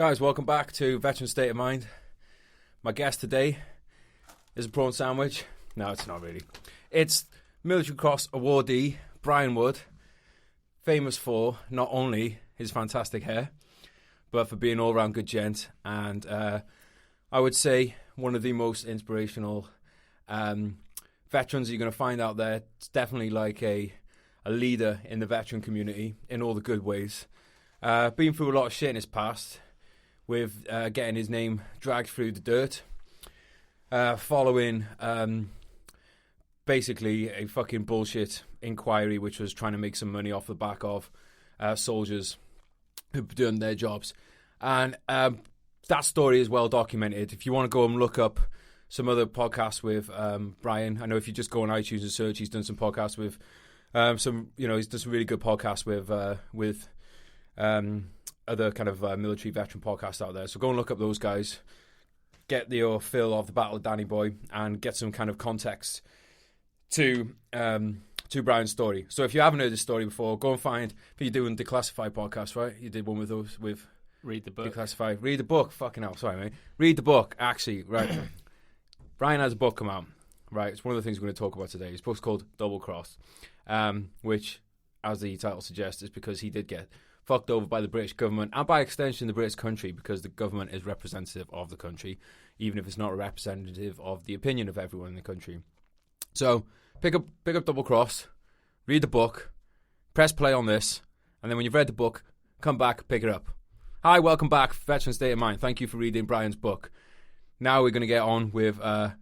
Guys, welcome back to Veteran State of Mind. My guest today is a prawn sandwich. No, it's not really. It's Military Cross awardee Brian Wood, famous for not only his fantastic hair, but for being an all-round good gent, and I would say one of the most inspirational veterans you're going to find out there. It's definitely like a leader in the veteran community in all the good ways. Been through a lot of shit in his past, with getting his name dragged through the dirt, following basically a fucking bullshit inquiry which was trying to make some money off the back of soldiers who've done their jobs. And that story is well documented. If you want to go and look up some other podcasts with Brian, I know if you just go on iTunes and search, he's done some podcasts with he's done some really good podcasts with other kind of military veteran podcasts out there. So go and look up those guys, get your fill of the Battle of Danny Boy, and get some kind of context to Brian's story. So if you haven't heard this story before, go and find. I think you're doing Declassified podcast, right? You did one with those with Read the book. Declassified. Read the book. Fucking hell, sorry, mate. Read the book. Actually, right. Brian has a book come out. Right, it's one of the things we're going to talk about today. His book's called Double Cross, which, as the title suggests, is because he did get fucked over by the British government and by extension the British country, because the government is representative of the country, even if it's not a representative of the opinion of everyone in the country. So pick up Double Cross, read the book, press play on this, and then when you've read the book, come back, pick it up. Hi, welcome back, Veteran State of Mind. Thank you for reading Brian's book. Now we're going to get on with a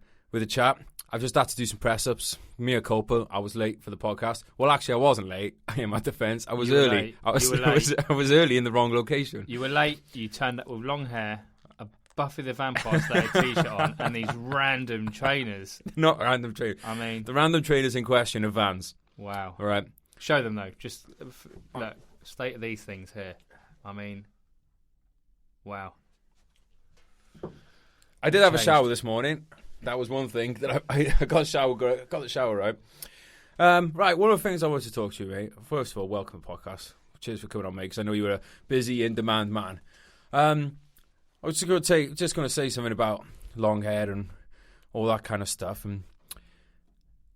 chat. I've just had to do some press-ups. Mea culpa, I was late for the podcast. Well, actually, I wasn't late. In my defence, I was early. I was early in the wrong location. You were late. You turned up with long hair, a Buffy the Vampire Slayer t-shirt on, and these random trainers. Not random trainers. I mean, the random trainers in question are Vans. Wow. All right. Show them though. Just look, state of these things here. I mean, wow. I did have a shower this morning. That was one thing that I got the shower right. Right, one of the things I wanted to talk to you, mate. First of all, welcome to the podcast. Cheers for coming on, mate, because I know you were a busy, in-demand man. I was just going to say something about long hair and all that kind of stuff. And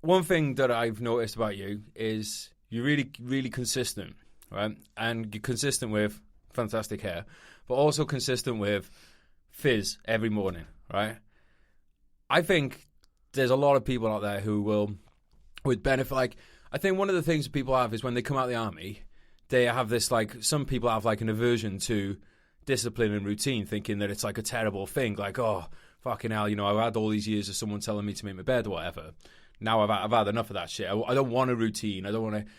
one thing that I've noticed about you is you're really, really consistent, right? And you're consistent with fantastic hair, but also consistent with fizz every morning, right? I think there's a lot of people out there who would benefit. Like, I think one of the things that people have is when they come out of the army, they have this, like, some people have like an aversion to discipline and routine, thinking that it's like a terrible thing. Like, oh, fucking hell, I've had all these years of someone telling me to make my bed or whatever. Now I've had enough of that shit. I don't want a routine. I don't want to.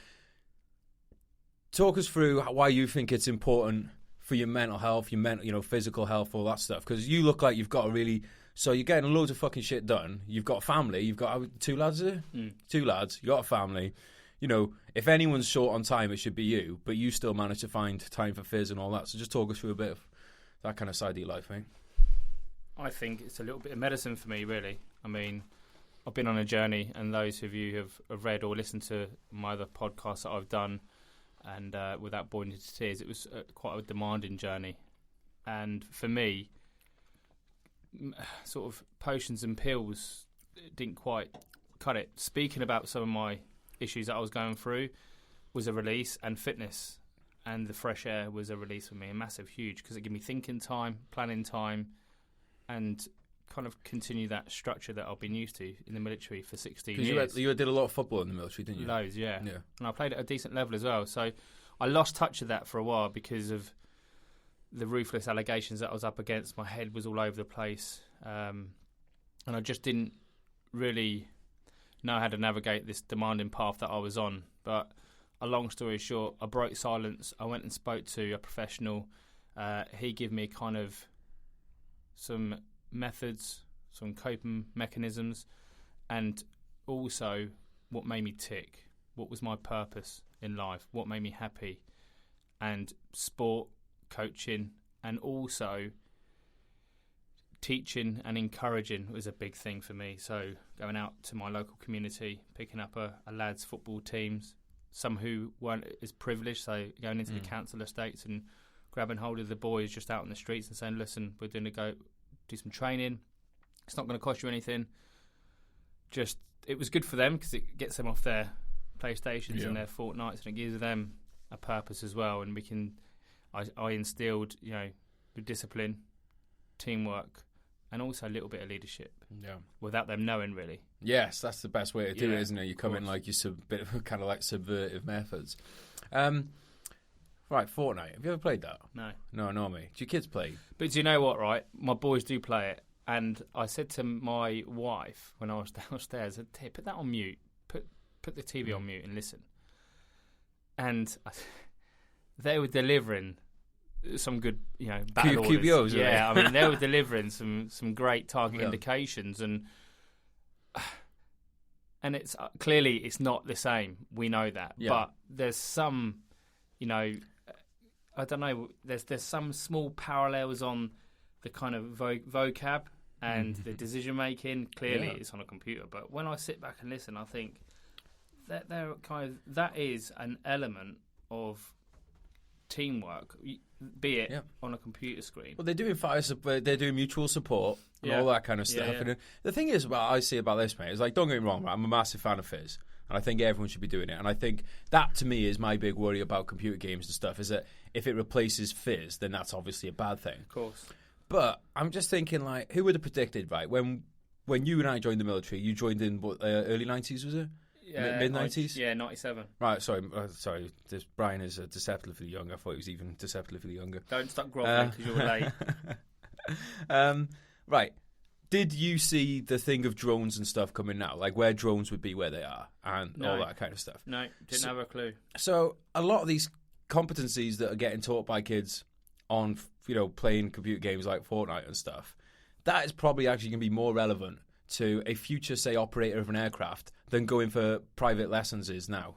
Talk us through why you think it's important for your mental health, your physical health, all that stuff. Because you look like you've got a really. So you're getting loads of fucking shit done. You've got a family. You've got 2 lads, is it? 2 lads. You got a family. If anyone's short on time, it should be you. But you still manage to find time for fizz and all that. So just talk us through a bit of that kind of side of your life, mate. I think it's a little bit of medicine for me, really. I mean, I've been on a journey, and those of you who have read or listened to my other podcasts that I've done, and without boring you to tears, it was quite a demanding journey. And for me, sort of potions and pills didn't quite cut it. Speaking about some of my issues that I was going through was a release, and fitness and the fresh air was a release for me, a massive, huge, because it gave me thinking time, planning time, and kind of continue that structure that I've been used to in the military for 16 years. You did a lot of football in the military, didn't you? Loads, yeah. And I played at a decent level as well. So I lost touch of that for a while because of the ruthless allegations that I was up against. My head was all over the place, and I just didn't really know how to navigate this demanding path that I was on. But a long story short, I broke silence. I went and spoke to a professional. He gave me kind of some methods, some coping mechanisms, and also what made me tick, what was my purpose in life, what made me happy. And sport, coaching, and also teaching and encouraging was a big thing for me. So going out to my local community, picking up a lads' football teams, some who weren't as privileged, so going into the council estates and grabbing hold of the boys just out in the streets and saying, listen, we're going to go do some training. It's not going to cost you anything. Just, it was good for them because it gets them off their PlayStations and their Fortnites, and it gives them a purpose as well. And I instilled, with discipline, teamwork, and also a little bit of leadership. Yeah. Without them knowing, really. Yes, that's the best way to do it, isn't it? You come in like you bit of kind of like subversive methods. Right, Fortnite. Have you ever played that? No. No, mate. Do your kids play? But do you know what, right? My boys do play it. And I said to my wife when I was downstairs, I said, hey, put that on mute. Put the TV on mute and listen. And they were delivering some good, battle orders. QBOs, yeah, I mean, they were delivering some great target indications. And it's clearly it's not the same. We know that. Yeah. But there's some, I don't know, there's some small parallels on the kind of vocab and the decision making. Clearly, it's on a computer. But when I sit back and listen, I think that is an element of teamwork, be it on a computer screen. Well, they're doing they're doing mutual support and all that kind of stuff. Yeah. And the thing is, what I see about this, mate, is like, don't get me wrong, I'm a massive fan of Fizz. And I think everyone should be doing it. And I think that, to me, is my big worry about computer games and stuff, is that if it replaces Fizz, then that's obviously a bad thing. Of course. But I'm just thinking, like, who would have predicted, right? When you and I joined the military, you joined in, early 90s, was it? Yeah, mid-90s? Yeah, 97. Right, sorry. Brian is deceptively young. I thought he was even deceptively younger. Don't stop groveling because you're late. Right. Did you see the thing of drones and stuff coming now? Like where drones would be where they are and all that kind of stuff? No, didn't have a clue. So a lot of these competencies that are getting taught by kids on, playing computer games like Fortnite and stuff, that is probably actually going to be more relevant to a future, say, operator of an aircraft than going for private lessons is now.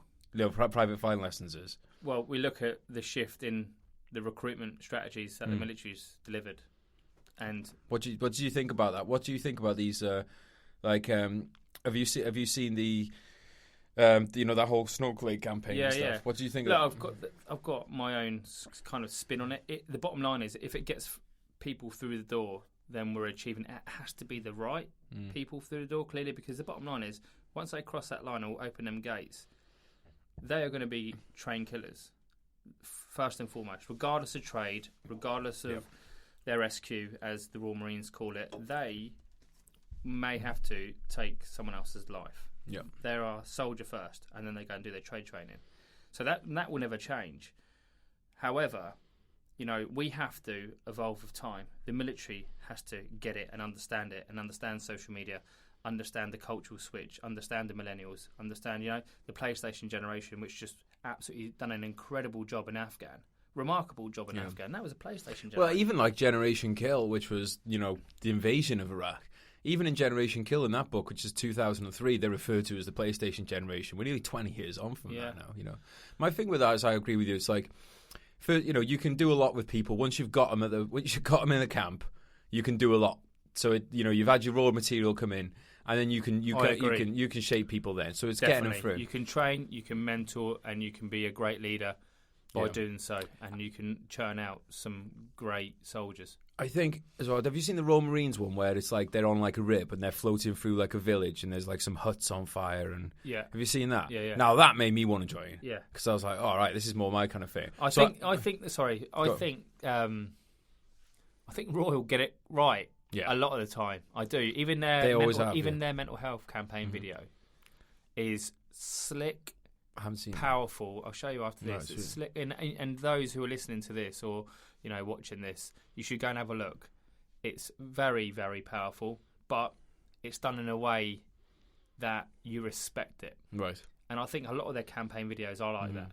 Private flying lessons is. Well, we look at the shift in the recruitment strategies that the military's delivered. And what do you think about that? What do you think about these? Have you seen the that whole snowflake campaign and stuff? Yeah. What do you think? I've got my own kind of spin on it. The bottom line is, if it gets people through the door, then we're achieving. It has to be the right people through the door, clearly, because the bottom line is, once they cross that line or open them gates, they are going to be trained killers first and foremost, regardless of trade, regardless of their SQ, as the Royal Marines call it. They may have to take someone else's life. Yeah, they are soldier first, and then they go and do their trade training. So that will never change. However, we have to evolve with time. The military has to get it and understand social media, understand the cultural switch, understand the millennials, understand the PlayStation generation, which just absolutely done an incredible job in Afghan. Remarkable job in Afghan. That was a PlayStation generation. Well, even like Generation Kill, which was, the invasion of Iraq. Even in Generation Kill, in that book, which is 2003, they're referred to as the PlayStation generation. We're nearly 20 years on from that now, My thing with that is, I agree with you, it's like, you can do a lot with people. Once you've got them in the camp, you can do a lot. So, you've had your raw material come in, and then you can shape people then. So it's Definitely. Getting them through. You can train, you can mentor, and you can be a great leader by doing so, and you can churn out some great soldiers. I think as well. Have you seen the Royal Marines one where it's like they're on like a rib and they're floating through like a village and there's like some huts on fire and have you seen that? Yeah. Now that made me want to join. Yeah, because I was like, all right, this is more my kind of thing. I think Royal get it right. Yeah. A lot of the time, I do. Even their mental health campaign video is slick. I haven't seen powerful. I'll show you after this. No, it's slick, and those who are listening to this or watching this, you should go and have a look. It's very, very powerful, but it's done in a way that you respect it. Right. And I think a lot of their campaign videos are like that,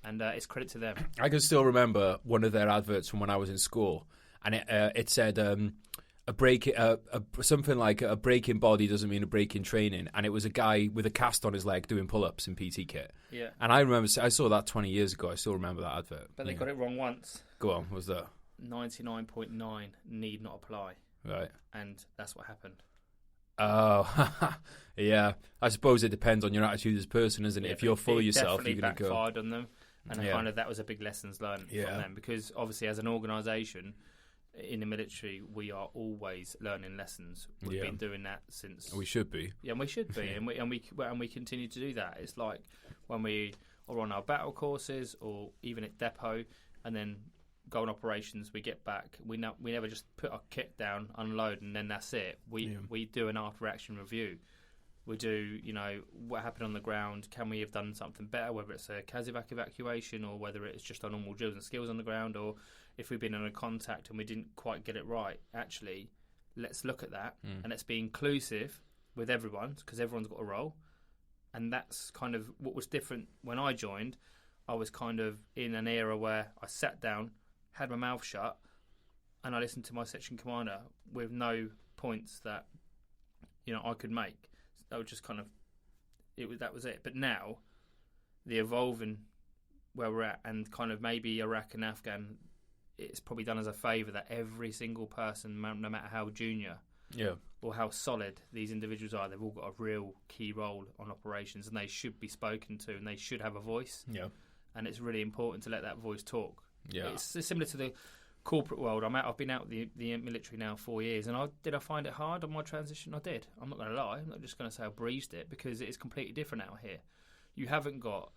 and it's credit to them. I can still remember one of their adverts from when I was in school, and it said something like a break in body doesn't mean a break in training, and it was a guy with a cast on his leg doing pull-ups in PT kit. Yeah. And I remember I saw that 20 years ago. I still remember that advert. But they got it wrong once. Go on, what was that? 99.9 need not apply. Right. And that's what happened. Oh, yeah. I suppose it depends on your attitude as a person, isn't it? If you're full of yourself, you're going to go. It definitely backfired on them. And kind of that was a big lessons learned from them, because obviously as an organisation in the military, we are always learning lessons. We've been doing that since. We should be. Yeah, and we should be, and we continue to do that. It's like when we are on our battle courses, or even at depot, and then go on operations. We get back. We never just put our kit down, unload, and then that's it. We do an after action review. We do, what happened on the ground. Can we have done something better, whether it's a CASEVAC evacuation or whether it's just our normal drills and skills on the ground, or if we've been in a contact and we didn't quite get it right. Actually, let's look at that and let's be inclusive with everyone, because everyone's got a role. And that's kind of what was different when I joined. I was kind of in an era where I sat down, had my mouth shut, and I listened to my section commander with no points that I could make. That was just kind of that was it. But now, the evolving where we're at, and kind of maybe Iraq and Afghan, it's probably done us a favour that every single person, no matter how junior or how solid these individuals are, they've all got a real key role on operations, and they should be spoken to, and they should have a voice. Yeah, and it's really important to let that voice talk. Yeah, it's similar to the corporate world. I've been out the military now 4 years, and did I find it hard on my transition? I did. I'm not going to lie. I'm not just going to say I breezed it, because it is completely different out here. You haven't got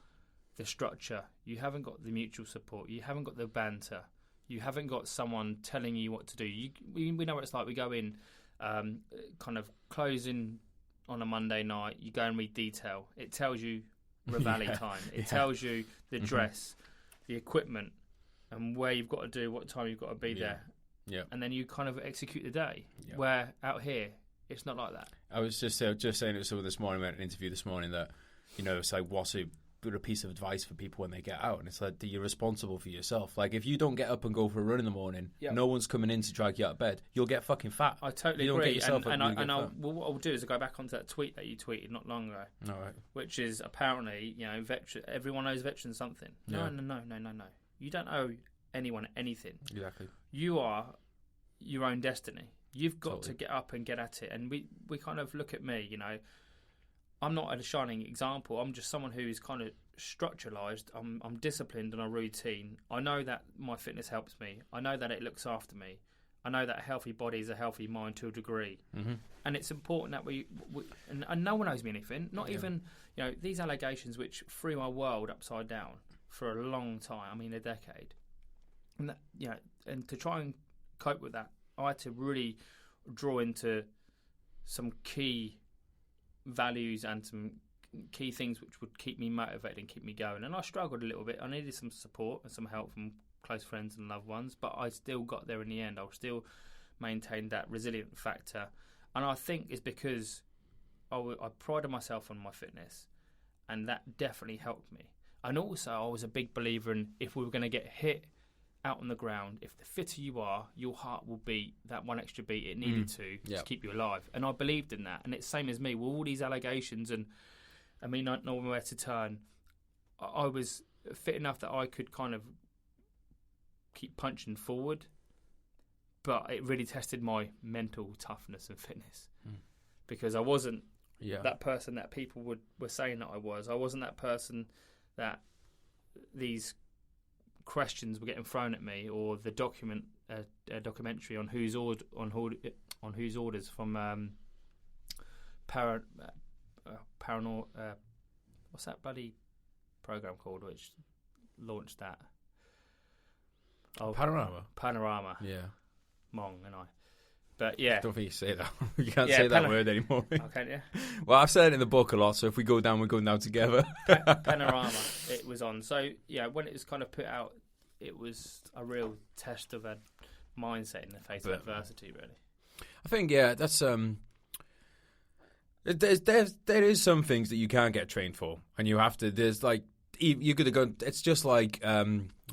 the structure. You haven't got the mutual support. You haven't got the banter. You haven't got someone telling you what to do. We know what it's like. We go in, kind of closing on a Monday night. You go and read detail. It tells you revalie time. It tells you the dress, the equipment, and where you've got to do, what time you've got to be there. Yeah. And then you kind of execute the day. Yeah. Where out here, it's not like that. I was just saying it was this morning, I went an interview this morning, that, it's like, what's a piece of advice for people when they get out? And it's like, you're responsible for yourself. Like, if you don't get up and go for a run in the morning, no one's coming in to drag you out of bed. You'll get fucking fat. I totally agree. What I'll do is I'll go back onto that tweet that you tweeted not long ago. All right. Which is apparently, everyone owes veterans something. No. You don't owe anyone anything. Exactly. You are your own destiny. You've got to get up and get at it. And we kind of look at me, I'm not a shining example. I'm just someone who's kind of structuralised. I'm disciplined on a routine. I know that my fitness helps me. I know that it looks after me. I know that a healthy body is a healthy mind to a degree. Mm-hmm. And it's important that we and no one owes me anything. Not even, these allegations which threw my world upside down for a long time. I mean, a decade. And that, and to try and cope with that, I had to really draw into some key values and some key things which would keep me motivated and keep me going. And I struggled a little bit. I needed some support and some help from close friends and loved ones, but I still got there in the end. I still maintained that resilient factor. And I think it's because I prided myself on my fitness, and that definitely helped me. And also, I was a big believer in, if we were going to get hit out on the ground, if the fitter you are, your heart will beat that one extra beat it needed to keep you alive. And I believed in that. And it's same as me with all these allegations and me not knowing where to turn. I was fit enough that I could kind of keep punching forward, but it really tested my mental toughness and fitness, because I wasn't that person that people were saying that I was. I wasn't that person that these questions were getting thrown at me, or the documentary on whose orders from what's that bloody program called which launched that? Panorama. Yeah. Mong and I. But yeah. I don't think you say that. You can't say that word anymore. Okay, yeah. Well, I've said it in the book a lot, so if we go down, we're going down together. Panorama, it was on. So, when it was kind of put out, it was a real test of a mindset in the face of adversity, really. I think, that's... There is some things that you can't get trained for, and you have to... There's, like... You're going to go... It's just like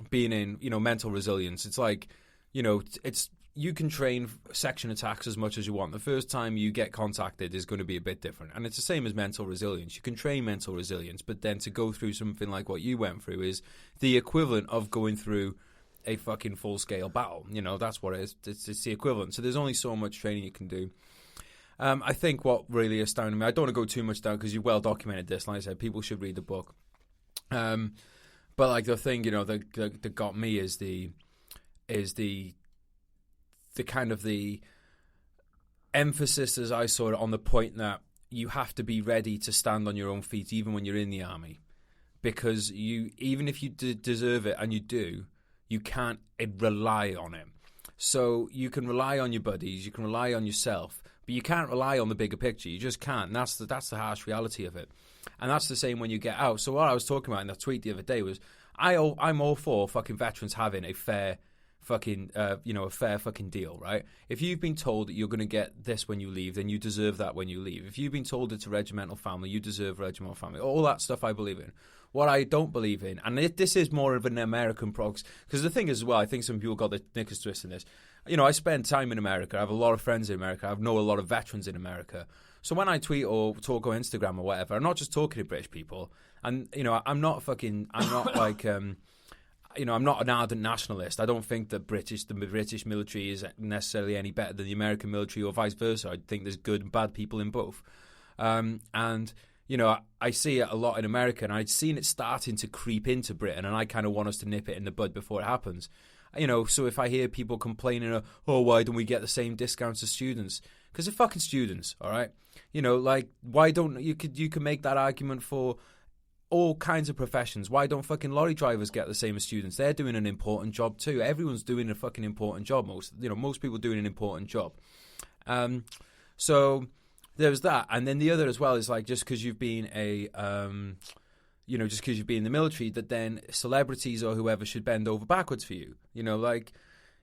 being in, mental resilience. It's like, it's... You can train section attacks as much as you want. The first time you get contacted is going to be a bit different. And it's the same as mental resilience. You can train mental resilience, but then to go through something like what you went through is the equivalent of going through a fucking full-scale battle. That's what it is. It's the equivalent. So there's only so much training you can do. I think what really astounded me, I don't want to go too much down because you've well documented this. Like I said, people should read the book. But like the thing, that got me is the kind of the emphasis, as I saw it, on the point that you have to be ready to stand on your own feet even when you're in the army, because even if you deserve it, and you do, you can't rely on it. So you can rely on your buddies, you can rely on yourself, but you can't rely on the bigger picture. You just can't. And that's the harsh reality of it. And that's the same when you get out. So what I was talking about in that tweet the other day was I'm all for fucking veterans having a fair fucking a fair fucking deal, right? If you've been told that you're going to get this when you leave, then you deserve that when you leave. If you've been told it's a regimental family, you deserve a regimental family. All that stuff I believe in. What I don't believe in, and this is more of an American prox, because the thing is as well, I think some people got the knickers twisted in this. I spend time in America. I have a lot of friends in America. I know a lot of veterans in America. So when I tweet or talk on Instagram or whatever, I'm not just talking to British people. And, I'm not like, I'm not an ardent nationalist. I don't think that the British military is necessarily any better than the American military or vice versa. I think there's good and bad people in both. I see it a lot in America, and I'd seen it starting to creep into Britain, and I kind of want us to nip it in the bud before it happens. So if I hear people complaining, why don't we get the same discounts as students? Because they're fucking students, all right? Why don't you can make that argument for all kinds of professions. Why don't fucking lorry drivers get the same as students? They're doing an important job too. Everyone's doing a fucking important job. Most people doing an important job. So there's that, and then the other as well is like, just because you've been just because you've been in the military, that then celebrities or whoever should bend over backwards for you.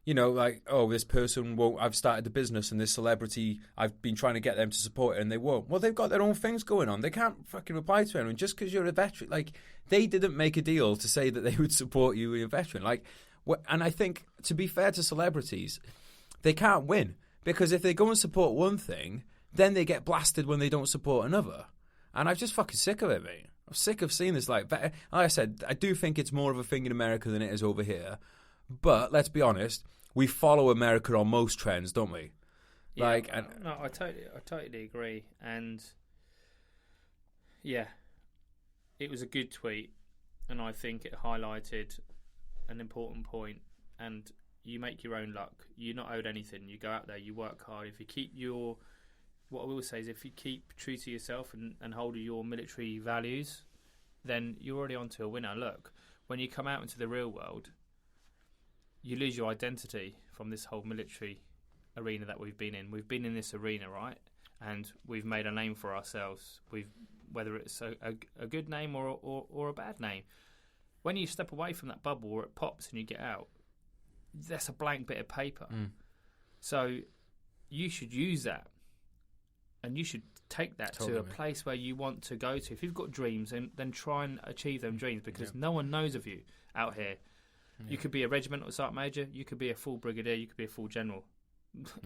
This person won't. I've started the business, and this celebrity, I've been trying to get them to support it, and they won't. Well, they've got their own things going on. They can't fucking reply to anyone just because you're a veteran. Like, they didn't make a deal to say that they would support you when you're a veteran. And I think, to be fair to celebrities, they can't win, because if they go and support one thing, then they get blasted when they don't support another. And I'm just fucking sick of it, mate. I'm sick of seeing this. Like I said, I do think it's more of a thing in America than it is over here. But let's be honest, we follow America on most trends, don't we? Yeah, I totally agree. And yeah, it was a good tweet, and I think it highlighted an important point. And you make your own luck. You're not owed anything. You go out there, you work hard. If you keep what I will say is, if you keep true to yourself and hold your military values, then you're already onto a winner. Look, when you come out into the real world, you lose your identity from this whole military arena that we've been in. We've been in this arena, right? And we've made a name for ourselves. Whether it's a good name or a bad name. When you step away from that bubble, or it pops and you get out, that's a blank bit of paper. So you should use that. And you should take that to a place where you want to go to. If you've got dreams, then try and achieve them dreams, because no one knows of you out here. Yeah. You could be a regimental sergeant major, you could be a full brigadier, you could be a full general.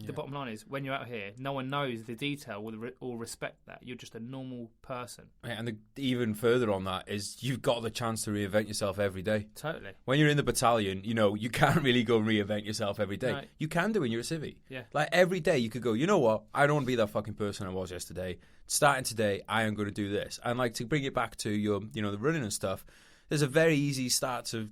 The bottom line is, when you're out here, no one knows the detail or respect that. You're just a normal person. Yeah, and even further on that is, you've got the chance to reinvent yourself every day. Totally. When you're in the battalion, you can't really go and reinvent yourself every day. No. You can do when you're a civvie. Yeah. Like, every day you could go, you know what, I don't want to be that fucking person I was yesterday. Starting today, I am going to do this. And like, to bring it back to your, the running and stuff, there's a very easy start of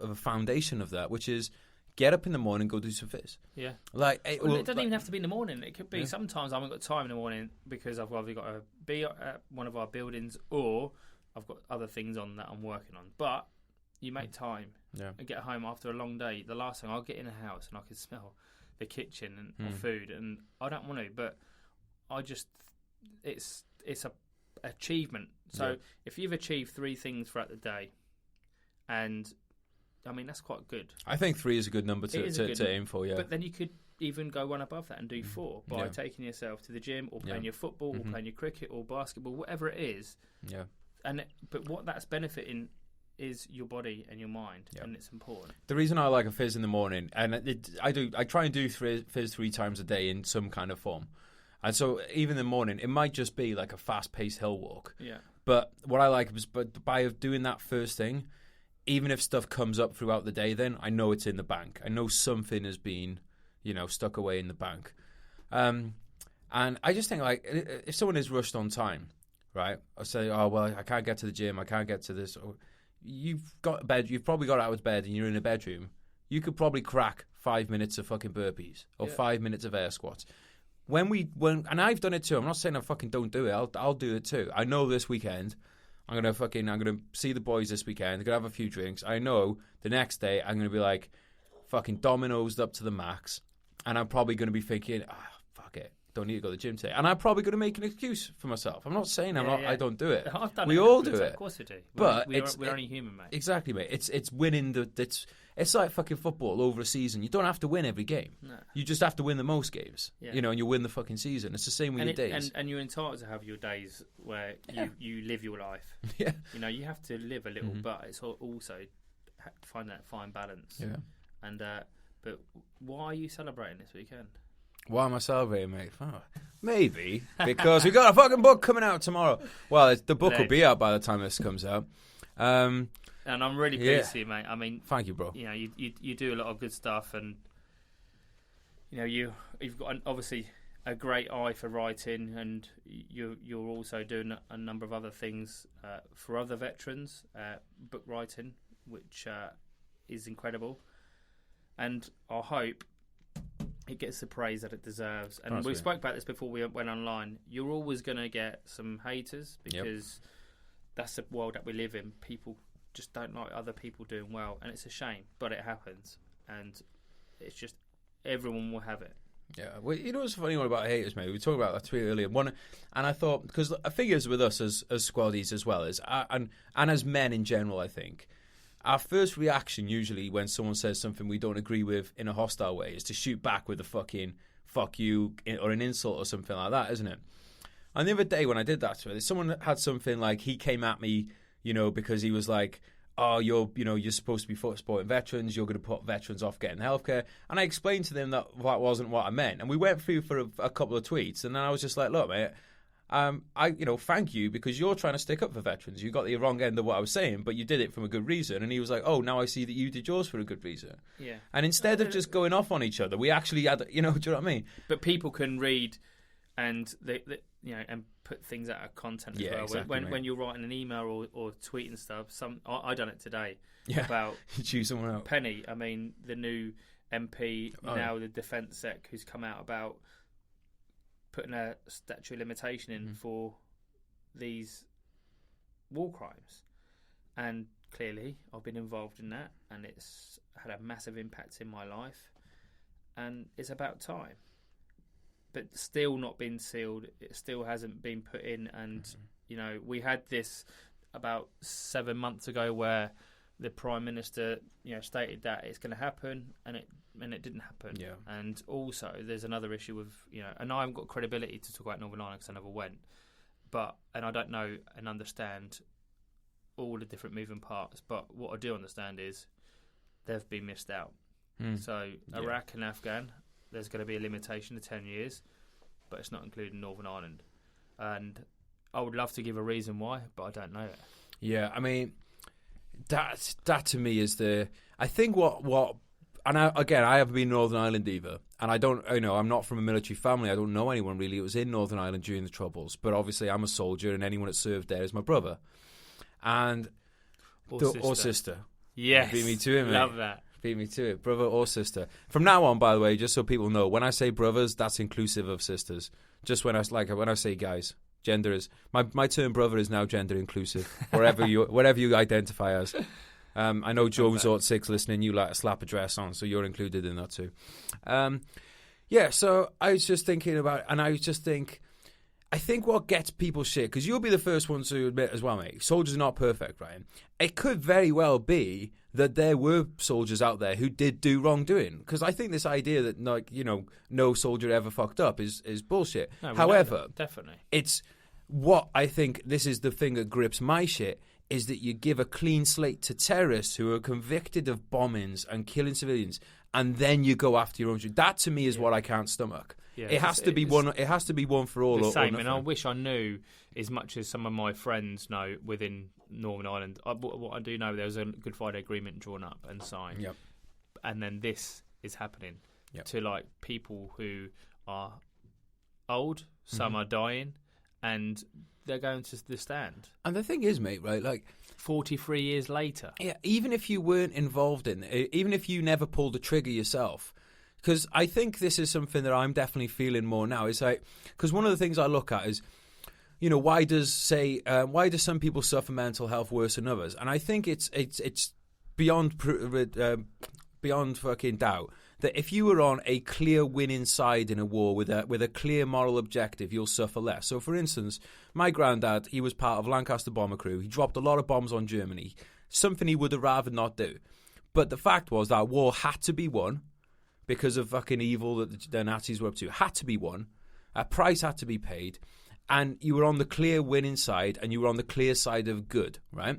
a foundation of that, which is, get up in the morning, go do some fizz. Yeah. It doesn't even have to be in the morning. It could be sometimes I haven't got time in the morning because I've either got to be at one of our buildings, or I've got other things on that I'm working on. But you make time and get home after a long day. The last thing, I'll get in the house and I can smell the kitchen and food, and I don't want to, but it's a achievement. So if you've achieved 3 things throughout the day, and I mean, that's quite good. I think 3 is a good number to aim for, yeah. But then you could even go one above that and do 4 by taking yourself to the gym, or playing your football, or playing your cricket or basketball, whatever it is. Yeah. But what that's benefiting is your body and your mind, and it's important. The reason I like a fizz in the morning, and I try and do fizz 3 times a day in some kind of form. And so even in the morning, it might just be like a fast-paced hill walk. Yeah. But what I like is, by doing that first thing, even if stuff comes up throughout the day, then I know it's in the bank. I know something has been, stuck away in the bank. And I just think, like, if someone is rushed on time, right, I'll say, oh, well, I can't get to the gym, I can't get to this. you've got a bed, you've probably got out of bed and you're in a bedroom, you could probably crack 5 minutes of fucking burpees or 5 minutes of air squats. And I've done it too. I'm not saying I fucking don't do it. I'll do it too. I know this weekend I'm gonna see the boys this weekend. I'm gonna have a few drinks. I know the next day I'm gonna be like fucking Domino'sed up to the max, and I'm probably gonna be thinking, fuck it, don't need to go to the gym today. And I'm probably gonna make an excuse for myself. I'm not saying I don't do it. I've done we it. all do it. Of course we do. But we're only human, mate. Exactly, mate. It's winning it's like fucking football over a season. You don't have to win every game. No. You just have to win the most games. Yeah. And you win the fucking season. It's the same with your days. And you're entitled to have your days where you live your life. Yeah. You have to live a little, but it's also find that fine balance. Yeah. And but why are you celebrating this weekend? Why am I celebrating, mate? Oh, maybe because we got a fucking book coming out tomorrow. Well, the book will be out by the time this comes out. And I'm really pleased to you, mate. I mean, thank you, bro. You do a lot of good stuff, and you've got obviously a great eye for writing, and you're also doing a number of other things for other veterans, book writing, which is incredible. And I hope it gets the praise that it deserves. And we spoke about this before we went online. You're always going to get some haters because that's the world that we live in. People just don't like other people doing well, and it's a shame, but it happens, and it's just everyone will have it. Yeah, well, what's the funny one about haters, mate? We were talking about that tweet earlier, and I thought, because the figures with us as squaddies as well as and as men in general, I think our first reaction usually when someone says something we don't agree with in a hostile way is to shoot back with a fucking fuck you or an insult or something like that, isn't it? And the other day when I did that to her, someone had something like, he came at me, because he was like, oh, you're supposed to be supporting veterans, you're going to put veterans off getting healthcare. And I explained to them that wasn't what I meant. And we went through for a couple of tweets, and then I was just like, look, mate, thank you, because you're trying to stick up for veterans. You got the wrong end of what I was saying, but you did it from a good reason. And he was like, oh, now I see that you did yours for a good reason. Yeah. And instead of just going off on each other, we actually had, do you know what I mean? But people can read and and put things out of content as well. Exactly, when you're writing an email or tweeting stuff, I done it today about you choose someone else. Penny. I mean, the new MP now, the Defence Sec, who's come out about putting a statute of limitation in for these war crimes, and clearly I've been involved in that, and it's had a massive impact in my life, and it's about time. But still not been sealed. It still hasn't been put in. And, we had this about 7 months ago where the Prime Minister, stated that it's going to happen, and it didn't happen. Yeah. And also there's another issue with, and I haven't got credibility to talk about Northern Ireland because I never went. And I don't know and understand all the different moving parts. But what I do understand is they've been missed out. So Iraq and Afghan, there's going to be a limitation of 10 years, but it's not including Northern Ireland. And I would love to give a reason why, but I don't know it. Yeah, I mean, that to me is I think what and I haven't been Northern Ireland either, and I don't, I'm not from a military family. I don't know anyone really. It was in Northern Ireland during the Troubles, but obviously I'm a soldier, and anyone that served there is my brother, and or sister. Yes, beat me to it, mate. Love that. Beat me to it, brother or sister. From now on, by the way, just so people know, when I say brothers, that's inclusive of sisters. Just when I say guys, gender is my term brother is now gender inclusive. whatever you identify as. I know Joe's 6 listening. You like a slap a dress on, so you're included in that too. So I was just thinking about, and I think what gets people shit, because you'll be the first one to admit as well, mate, soldiers are not perfect, right? It could very well be that there were soldiers out there who did do wrongdoing, because I think this idea that, no soldier ever fucked up is bullshit. No, however, definitely, it's what I think, this is the thing that grips my shit, is that you give a clean slate to terrorists who are convicted of bombings and killing civilians, and then you go after your own. That to me is what I can't stomach. Yeah, it has to be one. It has to be one for all. The same, and I wish I knew as much as some of my friends know within Northern Ireland. What I do know, there was a Good Friday Agreement drawn up and signed, and then this is happening to people who are old. Some are dying, and they're going to the stand. And the thing is, mate, right, like 43 years later. Yeah, even if you weren't involved in it, even if you never pulled the trigger yourself, because I think this is something that I'm definitely feeling more now. It's like, because one of the things I look at is, you know, why does some people suffer mental health worse than others? And I think it's beyond fucking doubt that if you were on a clear winning side in a war with a clear moral objective, you'll suffer less. So, for instance, my granddad, he was part of Lancaster bomber crew. He dropped a lot of bombs on Germany, something he would have rather not do. But the fact was that war had to be won because of fucking evil that the Nazis were up to. It had to be won. A price had to be paid. And you were on the clear winning side, and you were on the clear side of good, right?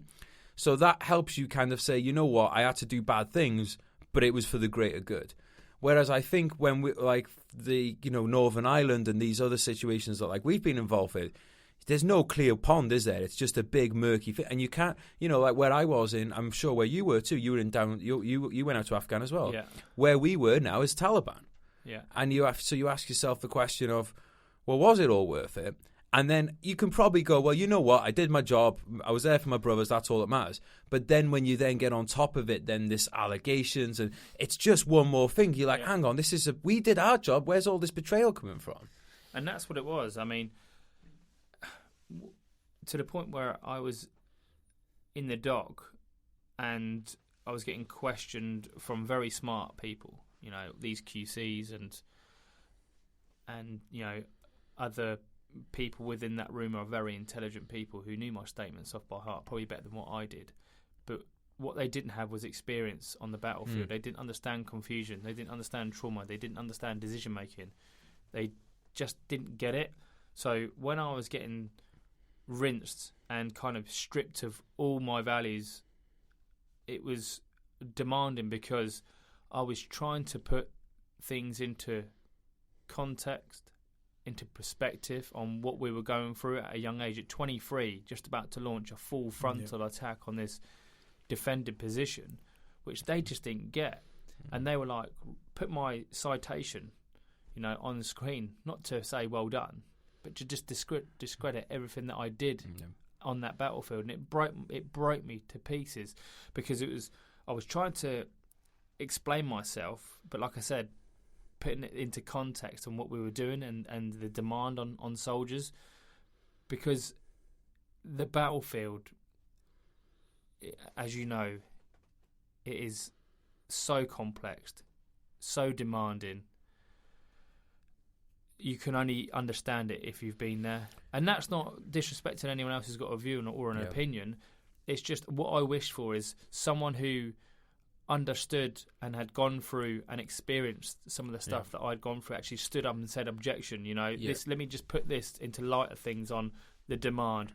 So that helps you kind of say, you know what, I had to do bad things, but it was for the greater good. Whereas I think when we, like the, you know, Northern Ireland and these other situations that like we've been involved with, there's no clear pond, is there? It's just a big murky fit, and you can't, you know, like where I was in, I'm sure where you were too. You were in down, you went out to Afghan as well. Yeah. Where we were now is Taliban. Yeah. And you ask yourself the question of, well, was it all worth it? And then you can probably go, well, you know what? I did my job. I was there for my brothers. That's all that matters. But then when you then get on top of it, then this allegations, and it's just one more thing. You're like, hang on, we did our job. Where's all this betrayal coming from? And that's what it was. I mean, to the point where I was in the dock and I was getting questioned from very smart people, you know, these QCs and you know, other people within that room are very intelligent people who knew my statements off by heart, probably better than what I did. But what they didn't have was experience on the battlefield. They didn't understand confusion. They didn't understand trauma. They didn't understand decision making. They just didn't get it. So when I was getting rinsed and kind of stripped of all my values, it was demanding because I was trying to put things into context, into perspective on what we were going through at a young age. At 23, just about to launch a full frontal attack on this defended position, which they just didn't get. And they were like, put my citation, you know, on the screen, not to say well done, but to just discredit everything that I did on that battlefield. And it broke me to pieces because I was trying to explain myself, but like I said, putting it into context on what we were doing and the demand on soldiers, because the battlefield, as you know, it is so complex, so demanding. You can only understand it if you've been there. And that's not disrespecting anyone else who's got a view or an opinion. It's just what I wish for is someone who understood and had gone through and experienced some of the stuff that I'd gone through, actually stood up and said objection, you know, this, let me just put this into light of things on the demand,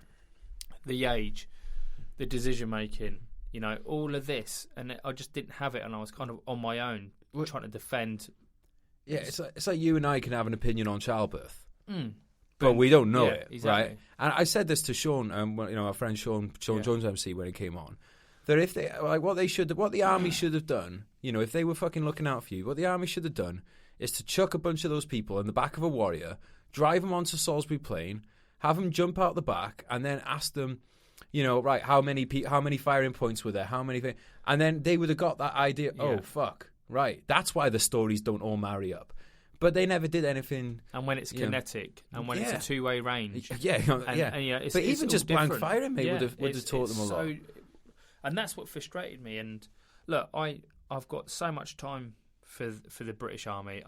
the age, the decision making, you know, all of this. And I just didn't have it, and I was kind of on my own trying to defend. Yeah, it's like you and I can have an opinion on childbirth, but we don't know it, exactly. right? And I said this to Sean, you know, our friend Sean Jones MC when he came on, that if they what the army should have done, you know, if they were fucking looking out for you, what the army should have done is to chuck a bunch of those people in the back of a Warrior, drive them onto Salisbury Plain, have them jump out the back, and then ask them, you know, right, how many firing points were there, and then they would have got that idea. Oh fuck, right, that's why the stories don't all marry up. But they never did anything. And when it's kinetic, and when it's a two-way range, and it's, but even just blank firing, mate, would have taught them a lot. And that's what frustrated me. And look, I've got so much time for the British Army.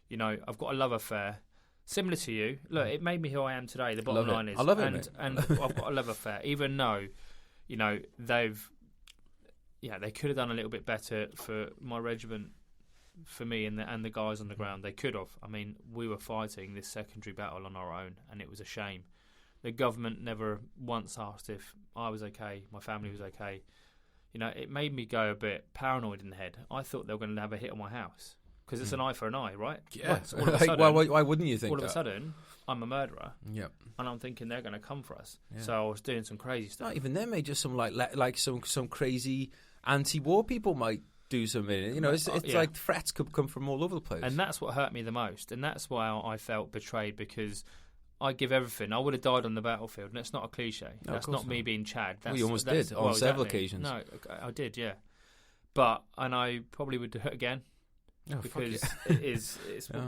You know, I've got a love affair, similar to you. Look, it made me who I am today. The bottom line is, I love it, mate. And I've got a love affair. Even though, you know, they could have done a little bit better for my regiment, for me and the guys on the ground. They could have. I mean, we were fighting this secondary battle on our own, and it was a shame. The government never once asked if I was okay, my family was okay. You know, it made me go a bit paranoid in the head. I thought they were going to have a hit on my house because it's an eye for an eye, right? Yeah. So all of a sudden, why wouldn't you think all of a sudden, I'm a murderer. Yep. And I'm thinking they're going to come for us. Yeah. So I was doing some crazy stuff. Not even them, mate. Just some like some crazy anti-war people might do something. You know, it's like threats could come from all over the place. And that's what hurt me the most. And that's why I felt betrayed, because I give everything. I would have died on the battlefield, and it's not a cliche. No, that's not me being Chad. Well, you almost did on several occasions. No, I did, yeah. And I probably would do it again because it's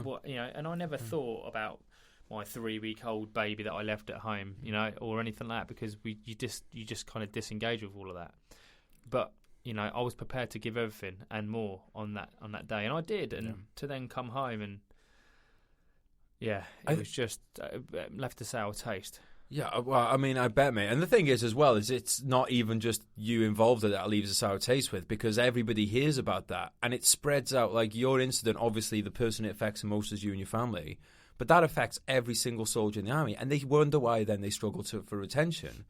what And I never thought about my 3-week-old baby that I left at home, or anything like that, because you just kind of disengage with all of that. But I was prepared to give everything and more on that day, and I did. And to then come home and it was just left a sour taste. Yeah, well, I mean, I bet, mate. And the thing is, as well, is it's not even just you involved that leaves a sour taste with, because everybody hears about that, and it spreads out. Like your incident, obviously, the person it affects the most is you and your family, but that affects every single soldier in the army, and they wonder why then they struggle for retention.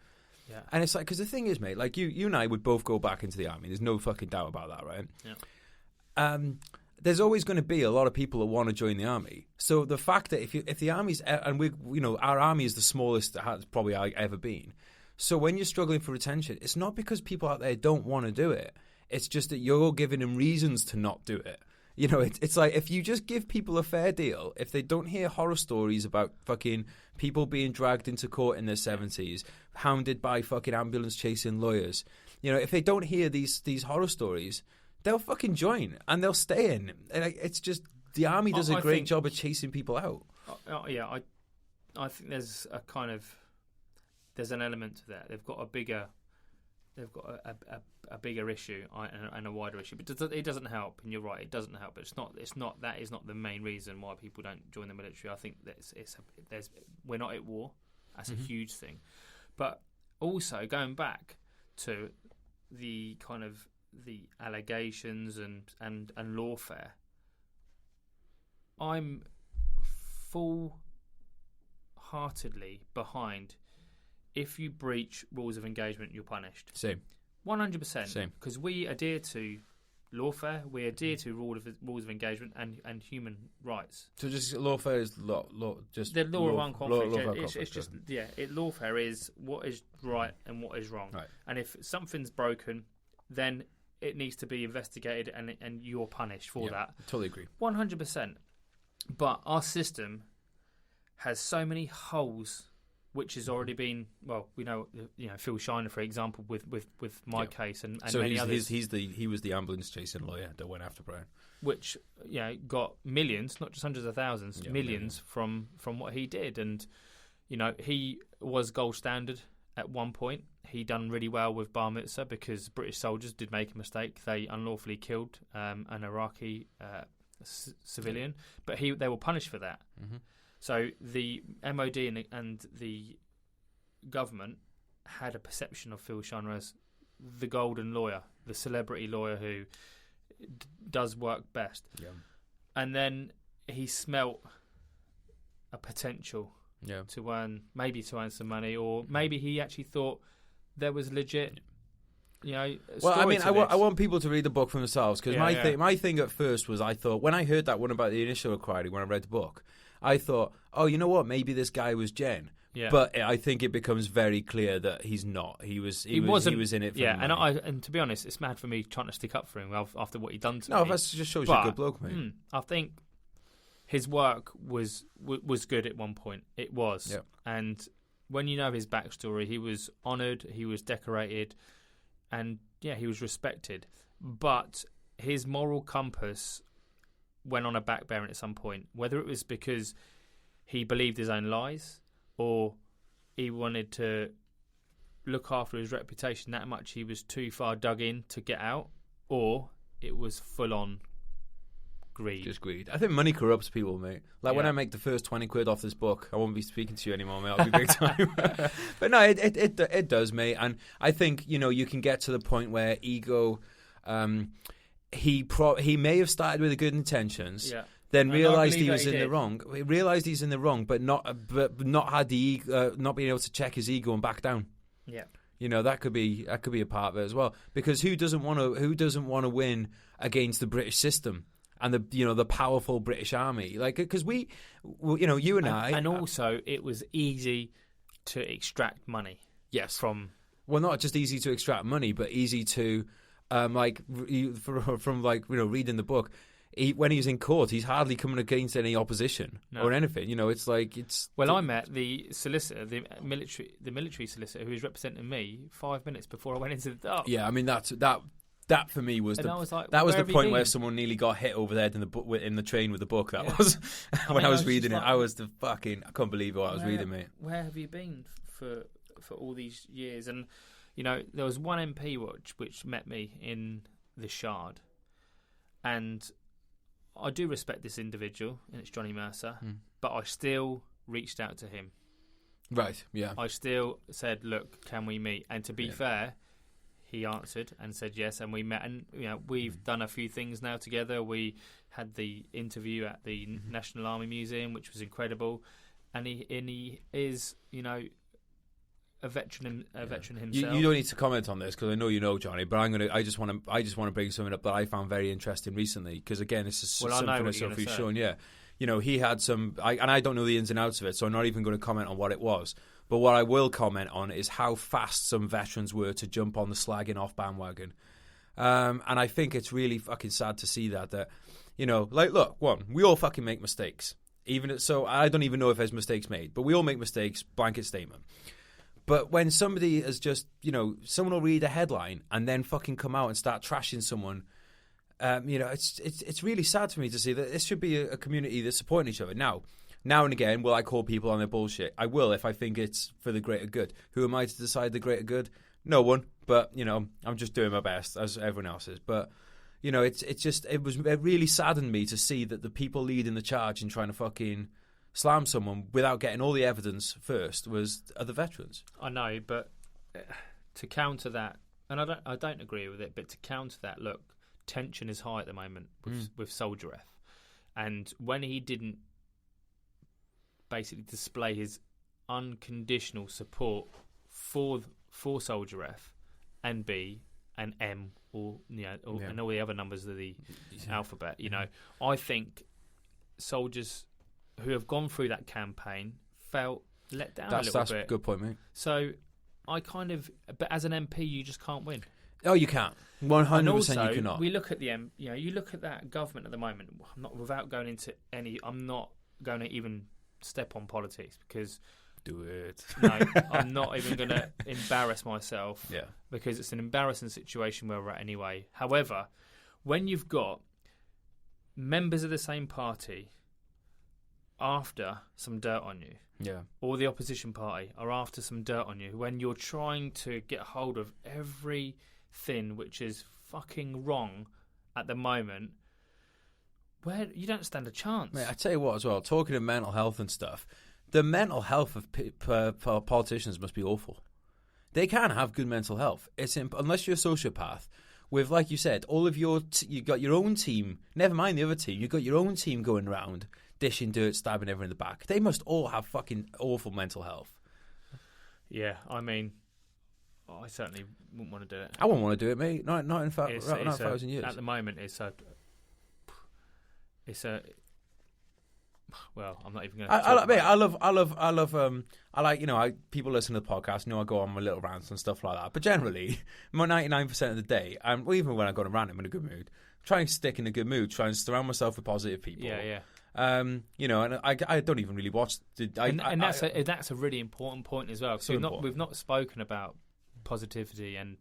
Yeah. And it's like, because the thing is, mate, like you and I would both go back into the army. There's no fucking doubt about that, right? Yeah. There's always going to be a lot of people that want to join the army. So the fact that if the army's, and our army is the smallest it has probably ever been. So when you're struggling for retention, it's not because people out there don't want to do it. It's just that you're giving them reasons to not do it. It's like if you just give people a fair deal, if they don't hear horror stories about fucking people being dragged into court in their 70s, hounded by fucking ambulance chasing lawyers, if they don't hear these horror stories, they'll fucking join and they'll stay in. It's just the army does a great job of chasing people out. I think there's an element to that. They've got a bigger issue and a wider issue, but it doesn't help. And you're right, it doesn't help. But that is not the main reason why people don't join the military. I think that we're not at war. That's a huge thing. But also going back to the kind of the allegations and lawfare, I'm full-heartedly behind. If you breach rules of engagement, you're punished. Same. 100%. Same. Because we adhere to lawfare, we adhere to rules of engagement and human rights. So just lawfare is just the law of armed conflict. It's just lawfare is what is right and what is wrong. Right. And if something's broken, then it needs to be investigated and you're punished for that. Totally agree. 100%. But our system has so many holes, which has already been, we know Phil Shiner, for example, with my case and so many others. He was the ambulance chasing lawyer that went after Brian, which got millions, not just hundreds of thousands, millions from what he did, and he was gold standard at one point. He done really well with Bar Mitzvah because British soldiers did make a mistake. They unlawfully killed an Iraqi civilian, but they were punished for that. Mm-hmm. So the MOD and the government had a perception of Phil Shiner as the golden lawyer, the celebrity lawyer who does work best. Yeah. And then he smelt a potential to earn some money, or maybe he actually thought there was legit. Well, I mean, I want people to read the book for themselves, because my thing at first was, I thought when I heard that one about the initial inquiry, when I read the book, I thought, oh, you know what? Maybe this guy was Jen. Yeah. But I think it becomes very clear that he's not. He was in it for and to be honest, it's mad for me trying to stick up for him after what he'd done to me. No, that just shows you a good bloke, mate. I think his work was good at one point. It was. Yep. And when you know his backstory, he was honoured, he was decorated, and he was respected. But his moral compass went on a back bearing at some point, whether it was because he believed his own lies or he wanted to look after his reputation that much he was too far dug in to get out, or it was full on greed. Just greed. I think money corrupts people, mate. Like when I make the first 20 quid off this book, I won't be speaking to you anymore, mate. I'll be big time. But no, it does, mate. And I think, you can get to the point where ego, he may have started with the good intentions, then realised he was in the wrong. He realised he's in the wrong, but not had the not being able to check his ego and back down. Yeah, that could be a part of it as well. Because who doesn't want to win against the British system and the powerful British army? Like, because you and I, and also it was easy to extract money. Yes, from not just easy to extract money, but easy to. From reading the book, when he's in court, he's hardly coming against any opposition or anything. You know, it's like Well, I met the solicitor, the military solicitor who was representing me 5 minutes before I went into the dock. Yeah, I mean that for me was I was like, that was the point where been? someone nearly got hit over the head in the train with the book. That was when I was reading it. Like, I was I couldn't believe what I was reading, mate. Where have you been for all these years? And you know, there was one MP which met me in the Shard, and I do respect this individual, and it's Johnny Mercer, but I still reached out to him. Right, yeah. I still said, look, can we meet? And to be fair, he answered and said yes, and we met. And you know, we've done a few things now together. We had the interview at the National Army Museum, which was incredible. And he is, you know, a veteran himself. You don't need to comment on this because I know you know Johnny, but I just want to bring something up that I found very interesting recently because again, this is something myself who's shown. Yeah, you know, he had some, and I don't know the ins and outs of it, so I'm not even going to comment on what it was. But what I will comment on is how fast some veterans were to jump on the slagging off bandwagon, and I think it's really fucking sad to see that you know, like, look, we all fucking make mistakes. So I don't even know if there's mistakes made, but we all make mistakes. Blanket statement. But when somebody is just, you know, someone will read a headline and then fucking come out and start trashing someone, you know, it's really sad for me to see that this should be a community that's supporting each other. Now and again, will I call people on their bullshit? I will if I think it's for the greater good. Who am I to decide the greater good? No one. But, you know, I'm just doing my best as everyone else is. But, you know, it really saddened me to see that the people leading the charge and trying to fucking slam someone without getting all the evidence first are the veterans. I know, but to counter that, and I don't agree with it, but to counter that, look, tension is high at the moment with Soldier F, and when he didn't basically display his unconditional support for Soldier F and B and M, and all the other numbers of the alphabet, you know, I think soldiers who have gone through that campaign felt let down a little bit. That's a good point, mate. So but as an MP, you just can't win. Oh, you can't. 100% you cannot. We look at you look at that government at the moment. Without going into I'm not going to even step on politics because do it. No, I'm not even going to embarrass myself. Yeah. Because it's an embarrassing situation where we're at anyway. However, when you've got members of the same party after some dirt on you, or the opposition party are after some dirt on you, when you're trying to get hold of everything which is fucking wrong at the moment, where you don't stand a chance. Mate, I tell you what as well, talking of mental health and stuff, the mental health of politicians must be awful. They can't have good mental health. Unless you're a sociopath. With, like you said, all of you got your own team. Never mind the other team. You've got your own team going around, dishing dirt, stabbing everyone in the back. They must all have fucking awful mental health. Yeah, I mean, I certainly wouldn't want to do it. I wouldn't want to do it, mate. Not in 1,000 years. At the moment, it's a. Well, I'm not even going to. I like, you know, people listen to the podcast. You know, I go on my little rants and stuff like that. But generally, 99% of the day, even when I go on a rant, I'm in a good mood. Try and stick in a good mood. Try and surround myself with positive people. Yeah. You know, and I don't even really watch. That's a really important point as well. So we've not spoken about positivity and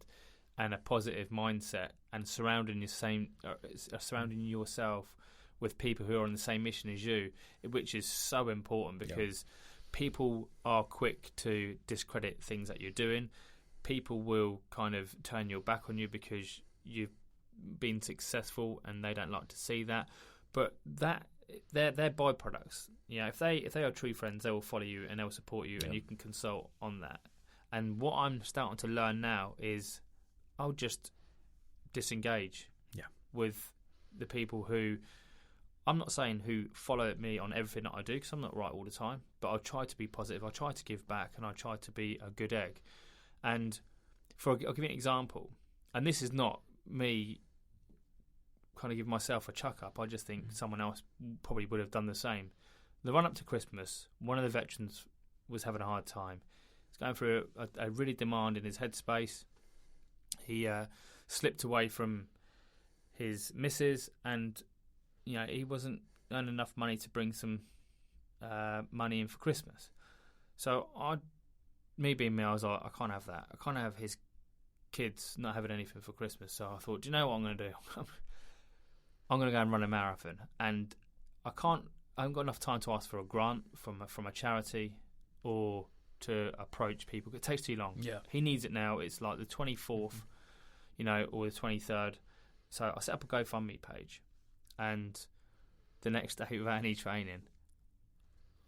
a positive mindset and surrounding yourself with people who are on the same mission as you, which is so important because people are quick to discredit things that you're doing. People will kind of turn your back on you because you've been successful and they don't like to see that. But that they're byproducts. You know, if they are true friends, they will follow you and they'll support you and you can consult on that. And what I'm starting to learn now is I'll just disengage with the people who... I'm not saying who follow me on everything that I do because I'm not right all the time, but I try to be positive. I try to give back and I try to be a good egg. And I'll give you an example. And this is not me kind of giving myself a chuck up. I just think someone else probably would have done the same. The run up to Christmas, one of the veterans was having a hard time. He's going through a really demand in his headspace. He slipped away from his missus and he wasn't earning enough money to bring some money in for Christmas. So me being me, I was like, I can't have that. I can't have his kids not having anything for Christmas. So I thought, do you know what I'm going to do? I'm going to go and run a marathon, and I haven't got enough time to ask for a grant from a charity or to approach people. It takes too long. Yeah. He needs it now. It's like the 24th, or the 23rd. So I set up a GoFundMe page, and the next day, without any training,